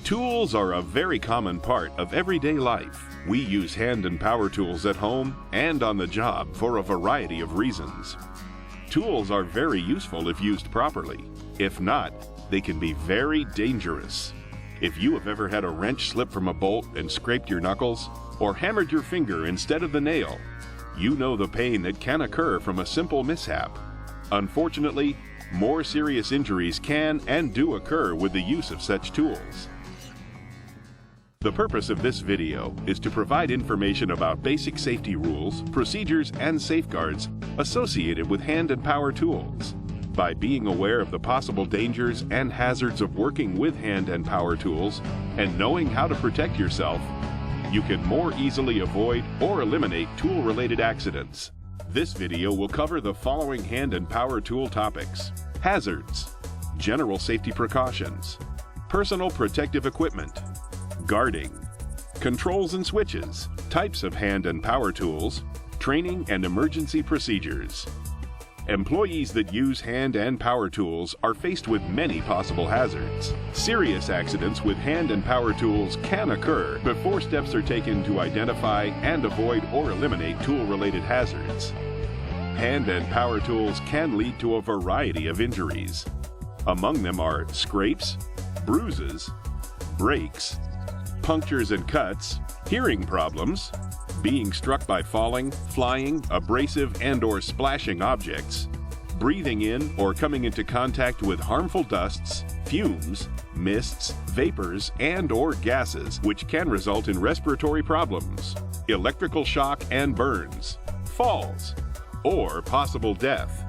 Tools are a very common part of everyday life. We use hand and power tools at home and on the job for a variety of reasons. Tools are very useful if used properly. If not, they can be very dangerous. If you have ever had a wrench slip from a bolt and scraped your knuckles, or hammered your finger instead of the nail, you know the pain that can occur from a simple mishap. Unfortunately, more serious injuries can and do occur with the use of such tools. The purpose of this video is to provide information about basic safety rules, procedures, and safeguards associated with hand and power tools. By being aware of the possible dangers and hazards of working with hand and power tools and knowing how to protect yourself, you can more easily avoid or eliminate tool-related accidents. This video will cover the following hand and power tool topics: hazards, general safety precautions, personal protective equipment, guarding, controls and switches, types of hand and power tools, training and emergency procedures. Employees that use hand and power tools are faced with many possible hazards. Serious accidents with hand and power tools can occur before steps are taken to identify and avoid or eliminate tool-related hazards. Hand and power tools can lead to a variety of injuries. Among them are scrapes, bruises, breaks, punctures and cuts, hearing problems, being struck by falling, flying, abrasive and/or splashing objects, breathing in or coming into contact with harmful dusts, fumes, mists, vapors, and/or gases, which can result in respiratory problems, electrical shock and burns, falls, or possible death.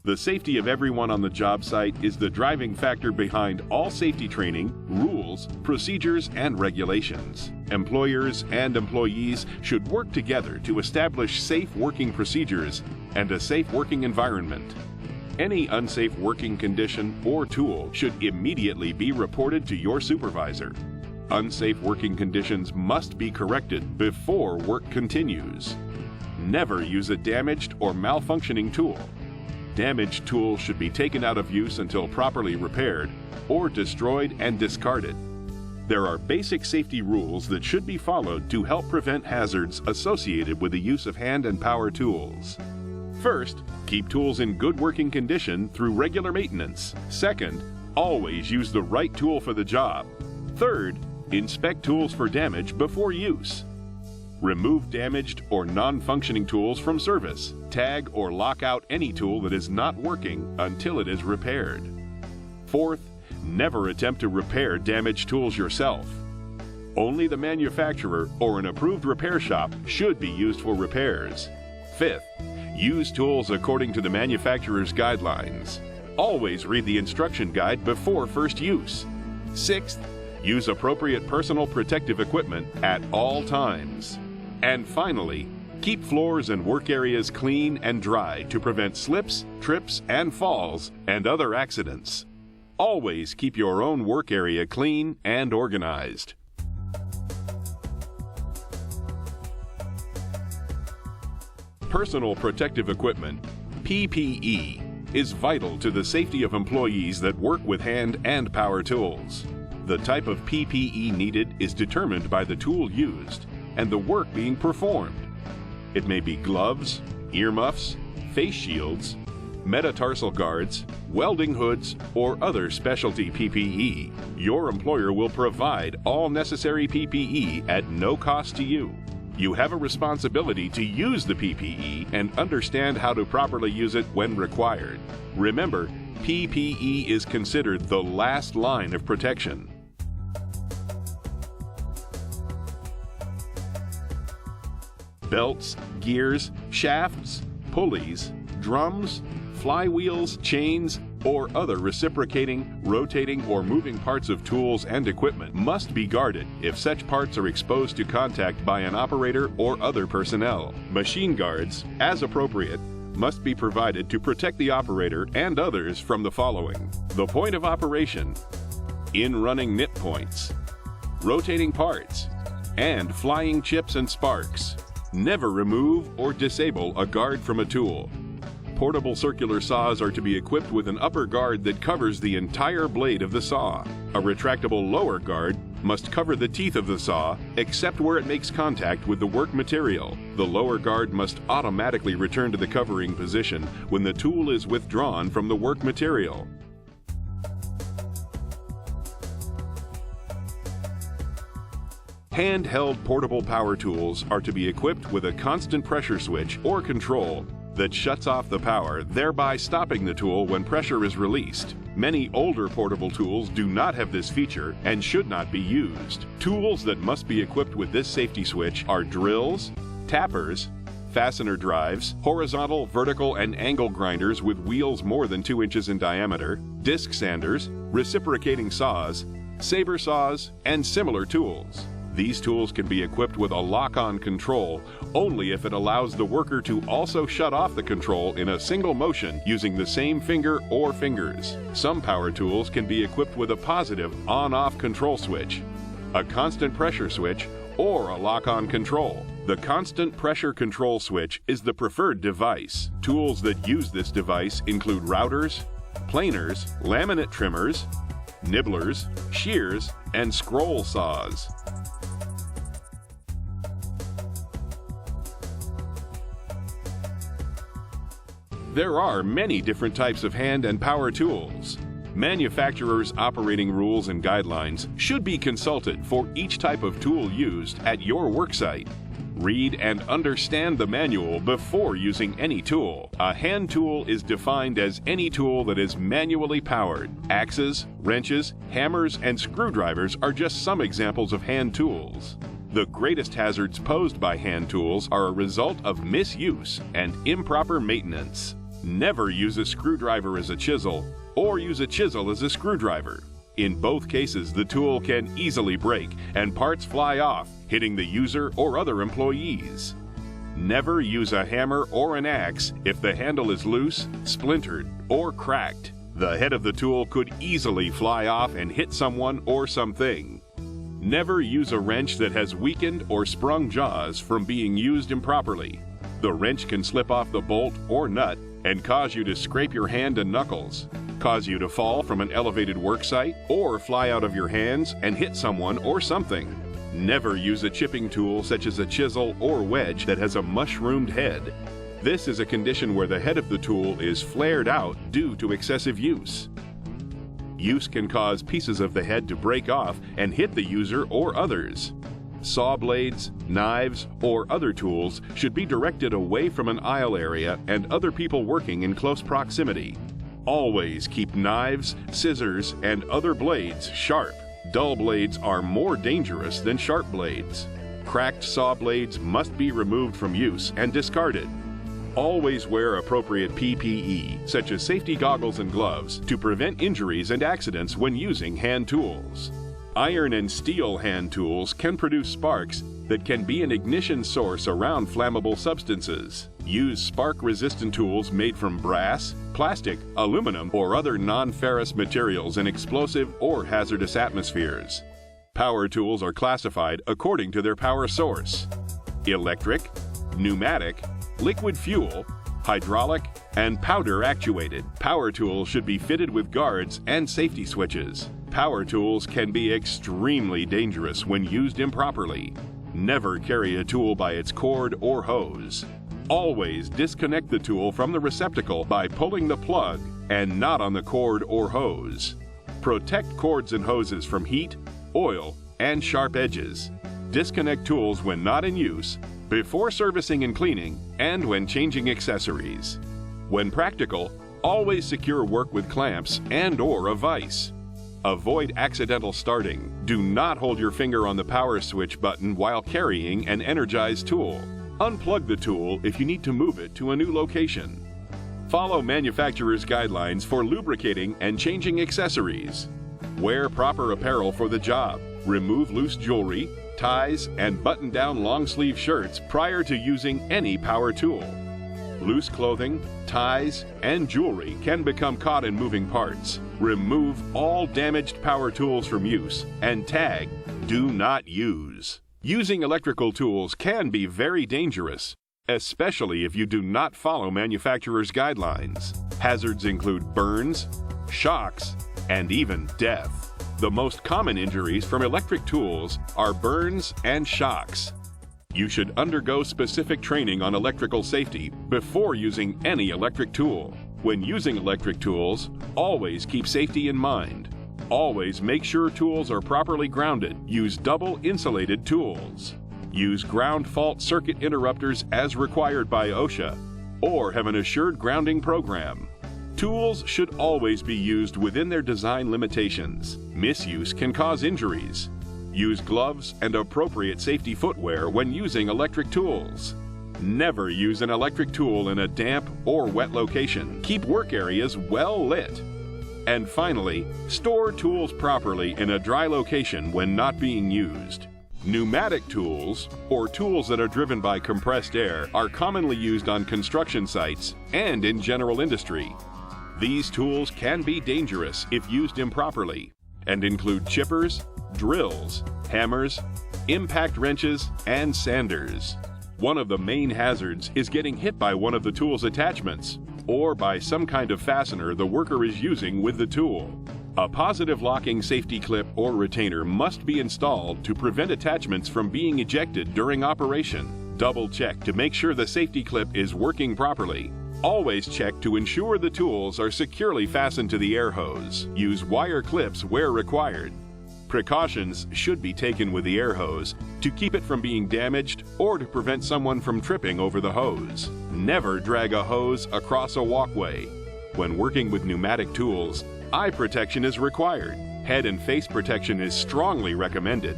The safety of everyone on the job site is the driving factor behind all safety training, rules, procedures, and regulations. Employers and employees should work together to establish safe working procedures and a safe working environment. Any unsafe working condition or tool should immediately be reported to your supervisor. Unsafe working conditions must be corrected before work continues. Never use a damaged or malfunctioning tool. Damaged tools should be taken out of use until properly repaired or destroyed and discarded. There are basic safety rules that should be followed to help prevent hazards associated with the use of hand and power tools. First, keep tools in good working condition through regular maintenance. Second, always use the right tool for the job. Third, inspect tools for damage before use. Remove damaged or non-functioning tools from service. Tag or lock out any tool that is not working until it is repaired. Fourth, never attempt to repair damaged tools yourself. Only the manufacturer or an approved repair shop should be used for repairs. Fifth, use tools according to the manufacturer's guidelines. Always read the instruction guide before first use. Sixth, use appropriate personal protective equipment at all times. And finally, keep floors and work areas clean and dry to prevent slips, trips, and falls, and other accidents. Always keep your own work area clean and organized. Personal protective equipment, PPE, is vital to the safety of employees that work with hand and power tools. The type of PPE needed is determined by the tool used and the work being performed. It may be gloves, earmuffs, face shields, metatarsal guards, welding hoods, or other specialty PPE. Your employer will provide all necessary PPE at no cost to you. You have a responsibility to use the PPE and understand how to properly use it when required. Remember, PPE is considered the last line of protection. Belts, gears, shafts, pulleys, drums, flywheels, chains, or other reciprocating, rotating, or moving parts of tools and equipment must be guarded if such parts are exposed to contact by an operator or other personnel. Machine guards, as appropriate, must be provided to protect the operator and others from the following: the point of operation, in-running nip points, rotating parts, and flying chips and sparks. Never remove or disable a guard from a tool. Portable circular saws are to be equipped with an upper guard that covers the entire blade of the saw. A retractable lower guard must cover the teeth of the saw, except where it makes contact with the work material. The lower guard must automatically return to the covering position when the tool is withdrawn from the work material. Handheld portable power tools are to be equipped with a constant pressure switch or control that shuts off the power, thereby stopping the tool when pressure is released. Many older portable tools do not have this feature and should not be used. Tools that must be equipped with this safety switch are drills, tappers, fastener drives, horizontal, vertical, and angle grinders with wheels more than 2 inches in diameter, disc sanders, reciprocating saws, saber saws, and similar tools. These tools can be equipped with a lock-on control only if it allows the worker to also shut off the control in a single motion using the same finger or fingers. Some power tools can be equipped with a positive on-off control switch, a constant pressure switch, or a lock-on control. The constant pressure control switch is the preferred device. Tools that use this device include routers, planers, laminate trimmers, nibblers, shears, and scroll saws. There are many different types of hand and power tools. Manufacturers' operating rules and guidelines should be consulted for each type of tool used at your worksite. Read and understand the manual before using any tool. A hand tool is defined as any tool that is manually powered. Axes, wrenches, hammers, and screwdrivers are just some examples of hand tools. The greatest hazards posed by hand tools are a result of misuse and improper maintenance. Never use a screwdriver as a chisel or use a chisel as a screwdriver. In both cases, the tool can easily break and parts fly off, hitting the user or other employees. Never use a hammer or an axe if the handle is loose, splintered, or cracked. The head of the tool could easily fly off and hit someone or something. Never use a wrench that has weakened or sprung jaws from being used improperly. The wrench can slip off the bolt or nut and cause you to scrape your hand and knuckles, cause you to fall from an elevated worksite, or fly out of your hands and hit someone or something. Never use a chipping tool such as a chisel or wedge that has a mushroomed head. This is a condition where the head of the tool is flared out due to excessive use. Use can cause pieces of the head to break off and hit the user or others. Saw blades, knives, or other tools should be directed away from an aisle area and other people working in close proximity. Always keep knives, scissors, and other blades sharp. Dull blades are more dangerous than sharp blades. Cracked saw blades must be removed from use and discarded. Always wear appropriate PPE, such as safety goggles and gloves, to prevent injuries and accidents when using hand tools. Iron and steel hand tools can produce sparks that can be an ignition source around flammable substances. Use spark-resistant tools made from brass, plastic, aluminum, or other non-ferrous materials in explosive or hazardous atmospheres. Power tools are classified according to their power source: electric, pneumatic, liquid fuel, hydraulic, and powder actuated. Power tools should be fitted with guards and safety switches. Power tools can be extremely dangerous when used improperly. Never carry a tool by its cord or hose. Always disconnect the tool from the receptacle by pulling the plug and not on the cord or hose. Protect cords and hoses from heat, oil, and sharp edges. Disconnect tools when not in use, before servicing and cleaning, and when changing accessories. When practical, always secure work with clamps and/or a vise. Avoid accidental starting. Do not hold your finger on the power switch button while carrying an energized tool. Unplug the tool if you need to move it to a new location. Follow manufacturer's guidelines for lubricating and changing accessories. Wear proper apparel for the job. Remove loose jewelry, ties, and button-down long-sleeve shirts prior to using any power tool. Loose clothing, ties, and jewelry can become caught in moving parts. Remove all damaged power tools from use and tag "Do Not Use." Using electrical tools can be very dangerous, especially if you do not follow manufacturer's guidelines. Hazards include burns, shocks, and even death. The most common injuries from electric tools are burns and shocks. You should undergo specific training on electrical safety before using any electric tool. When using electric tools, always keep safety in mind. Always make sure tools are properly grounded. Use double insulated tools. Use ground fault circuit interrupters as required by OSHA, or have an assured grounding program. Tools should always be used within their design limitations. Misuse can cause injuries. Use gloves and appropriate safety footwear when using electric tools. Never use an electric tool in a damp or wet location. Keep work areas well lit. And finally, store tools properly in a dry location when not being used. Pneumatic tools, or tools that are driven by compressed air, are commonly used on construction sites and in general industry. These tools can be dangerous if used improperly and include chippers, drills, hammers, impact wrenches, and sanders. One of the main hazards is getting hit by one of the tool's attachments or by some kind of fastener the worker is using with the tool. A positive locking safety clip or retainer must be installed to prevent attachments from being ejected during operation. Double check to make sure the safety clip is working properly. Always check to ensure the tools are securely fastened to the air hose. Use wire clips where required. Precautions should be taken with the air hose to keep it from being damaged or to prevent someone from tripping over the hose. Never drag a hose across a walkway. When working with pneumatic tools, eye protection is required. Head and face protection is strongly recommended.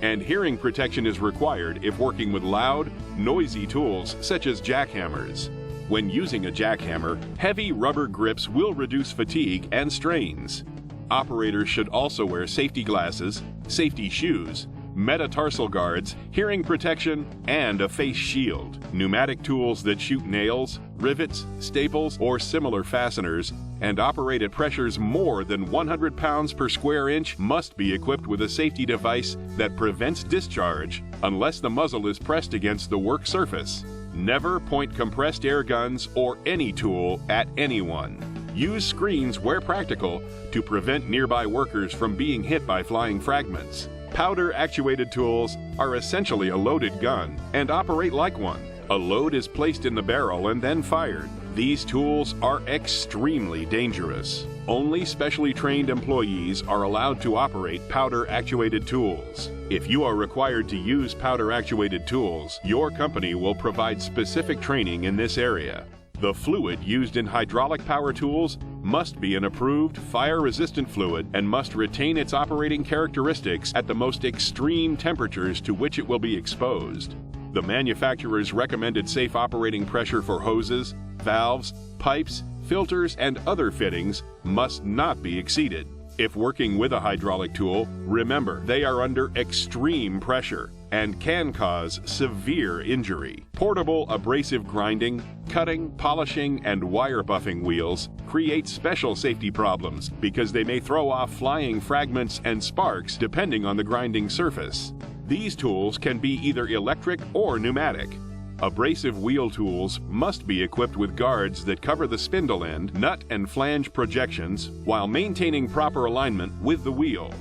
And hearing protection is required if working with loud, noisy tools such as jackhammers. When using a jackhammer, heavy rubber grips will reduce fatigue and strains. Operators should also wear safety glasses, safety shoes, metatarsal guards, hearing protection, and a face shield. Pneumatic tools that shoot nails, rivets, staples, or similar fasteners and operate at pressures more than 100 pounds per square inch must be equipped with a safety device that prevents discharge unless the muzzle is pressed against the work surface. Never point compressed air guns or any tool at anyone. Use screens where practical to prevent nearby workers from being hit by flying fragments. Powder-actuated tools are essentially a loaded gun and operate like one. A load is placed in the barrel and then fired. These tools are extremely dangerous. Only specially trained employees are allowed to operate powder-actuated tools. If you are required to use powder-actuated tools, your company will provide specific training in this area. The fluid used in hydraulic power tools must be an approved fire-resistant fluid and must retain its operating characteristics at the most extreme temperatures to which it will be exposed. The manufacturer's recommended safe operating pressure for hoses, valves, pipes, filters, and other fittings must not be exceeded. If working with a hydraulic tool, remember they are under extreme pressure and can cause severe injury. Portable abrasive grinding, cutting, polishing, and wire buffing wheels create special safety problems because they may throw off flying fragments and sparks depending on the grinding surface. These tools can be either electric or pneumatic. Abrasive wheel tools must be equipped with guards that cover the spindle end, nut, and flange projections while maintaining proper alignment with the wheel.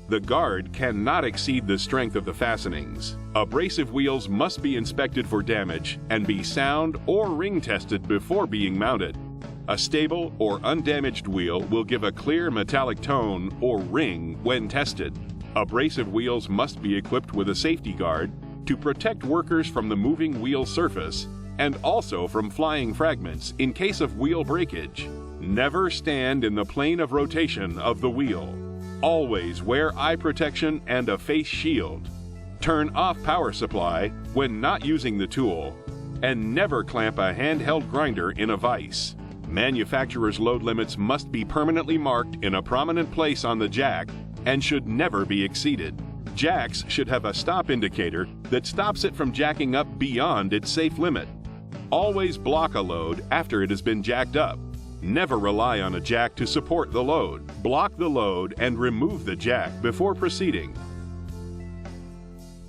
The guard cannot exceed the strength of the fastenings. Abrasive wheels must be inspected for damage and be sound or ring tested before being mounted. A stable or undamaged wheel will give a clear metallic tone or ring when tested. Abrasive wheels must be equipped with a safety guard to protect workers from the moving wheel surface and also from flying fragments in case of wheel breakage. Never stand in the plane of rotation of the wheel. Always wear eye protection and a face shield. Turn off power supply when not using the tool. And never clamp a handheld grinder in a vise. Manufacturer's load limits must be permanently marked in a prominent place on the jack and should never be exceeded. Jacks should have a stop indicator that stops it from jacking up beyond its safe limit. Always block a load after it has been jacked up. Never rely on a jack to support the load. Block the load and remove the jack before proceeding.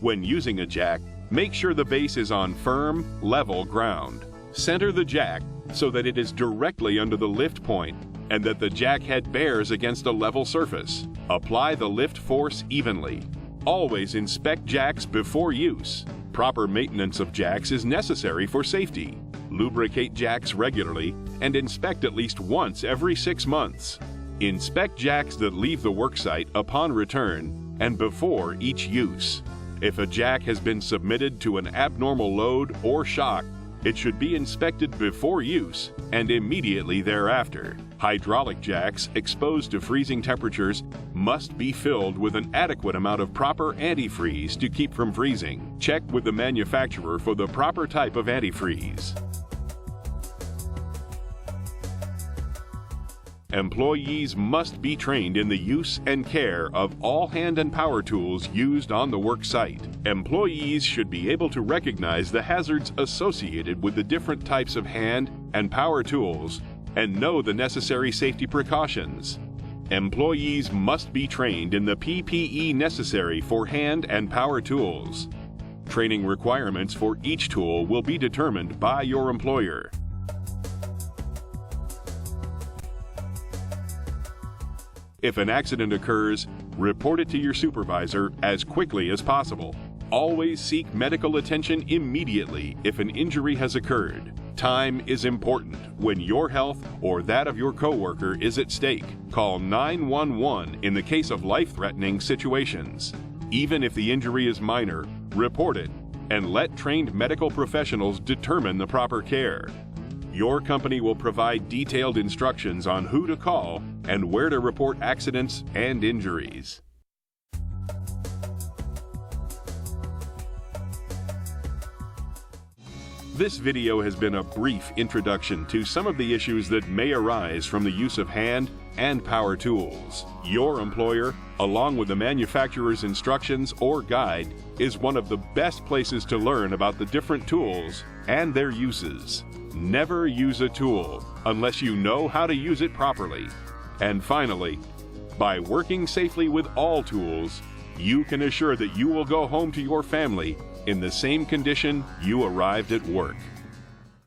When using a jack, make sure the base is on firm, level ground. Center the jack so that it is directly under the lift point and that the jack head bears against a level surface. Apply the lift force evenly. Always inspect jacks before use. Proper maintenance of jacks is necessary for safety. Lubricate jacks regularly and inspect at least once every 6 months. Inspect jacks that leave the worksite upon return and before each use. If a jack has been submitted to an abnormal load or shock, it should be inspected before use and immediately thereafter. Hydraulic jacks exposed to freezing temperatures must be filled with an adequate amount of proper antifreeze to keep from freezing. Check with the manufacturer for the proper type of antifreeze. Employees must be trained in the use and care of all hand and power tools used on the work site. Employees should be able to recognize the hazards associated with the different types of hand and power tools and know the necessary safety precautions. Employees must be trained in the PPE necessary for hand and power tools. Training requirements for each tool will be determined by your employer. If an accident occurs, report it to your supervisor as quickly as possible. Always seek medical attention immediately if an injury has occurred. Time is important when your health or that of your coworker is at stake. Call 911 in the case of life-threatening situations. Even if the injury is minor, report it and let trained medical professionals determine the proper care. Your company will provide detailed instructions on who to call and where to report accidents and injuries. This video has been a brief introduction to some of the issues that may arise from the use of hand and power tools. Your employer, along with the manufacturer's instructions or guide, is one of the best places to learn about the different tools and their uses. Never use a tool unless you know how to use it properly. And finally, by working safely with all tools, you can assure that you will go home to your family in the same condition you arrived at work.